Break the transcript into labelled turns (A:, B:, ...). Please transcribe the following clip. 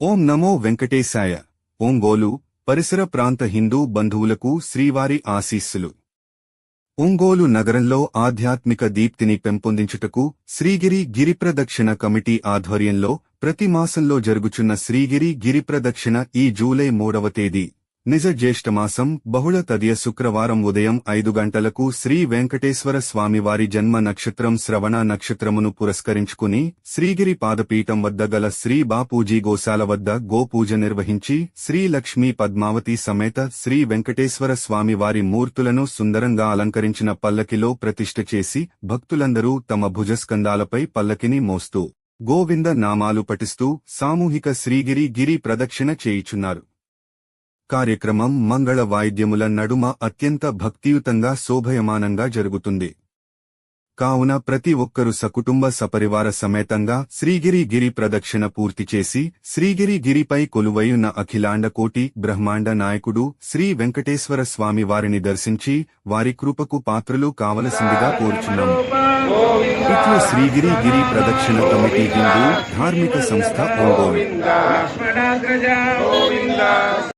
A: ఓం నమో వెంకటేశాయ. ఒంగోలు పరిసర ప్రాంత హిందూ బంధువులకు శ్రీవారి ఆశీస్సులు. ఒంగోలు నగరంలో ఆధ్యాత్మిక దీప్తిని పెంపొందించుటకు శ్రీగిరి గిరిప్రదక్షిణ కమిటీ ఆధ్వర్యంలో ప్రతి మాసంలో జరుగుచున్న శ్రీగిరి గిరిప్రదక్షిణ ఈ జూలై 3వ తేదీ నిజ జ్యేష్ఠమాసం బహుళ తదియ శుక్రవారం ఉదయం 5 గంటలకు శ్రీ వెంకటేశ్వర స్వామివారి జన్మ నక్షత్రం శ్రవణ నక్షత్రమును పురస్కరించుకుని శ్రీగిరి పాదపీఠం వద్ద గల శ్రీ బాపూజీ గోశాల వద్ద గోపూజ నిర్వహించి శ్రీ లక్ష్మీ పద్మావతి సమేత శ్రీ వెంకటేశ్వర స్వామివారి మూర్తులను సుందరంగా అలంకరించిన పల్లకిలో ప్రతిష్ఠ చేసి భక్తులందరూ తమ భుజస్కంధాలపై పల్లకిని మోస్తూ గోవింద నామాలు పఠిస్తూ సామూహిక శ్రీగిరి గిరి ప్రదక్షిణ చేయుచున్నారు. కార్యక్రమం మంగళ వాయిద్యముల నడుమ అత్యంత భక్తియుతంగా శోభయమానంగా జరుగుతుంది. కావున ప్రతి ఒక్కరూ సకుటుంబ సపరివార సమేతంగా శ్రీగిరి గిరి ప్రదక్షిణ పూర్తి చేసి శ్రీగిరి గిరిపై కొలువైయున్న అఖిలాండకోటి బ్రహ్మాండ నాయకుడు శ్రీ వెంకటేశ్వర స్వామి వారిని దర్శించి వారి కృపకు పాత్రలు కావలసిందిగా కోరుచున్నాము. ఇట్లు శ్రీగిరి గిరి ప్రదక్షిణ కమిటీ హిందూ ధార్మిక సంస్థ ఒంగోలు.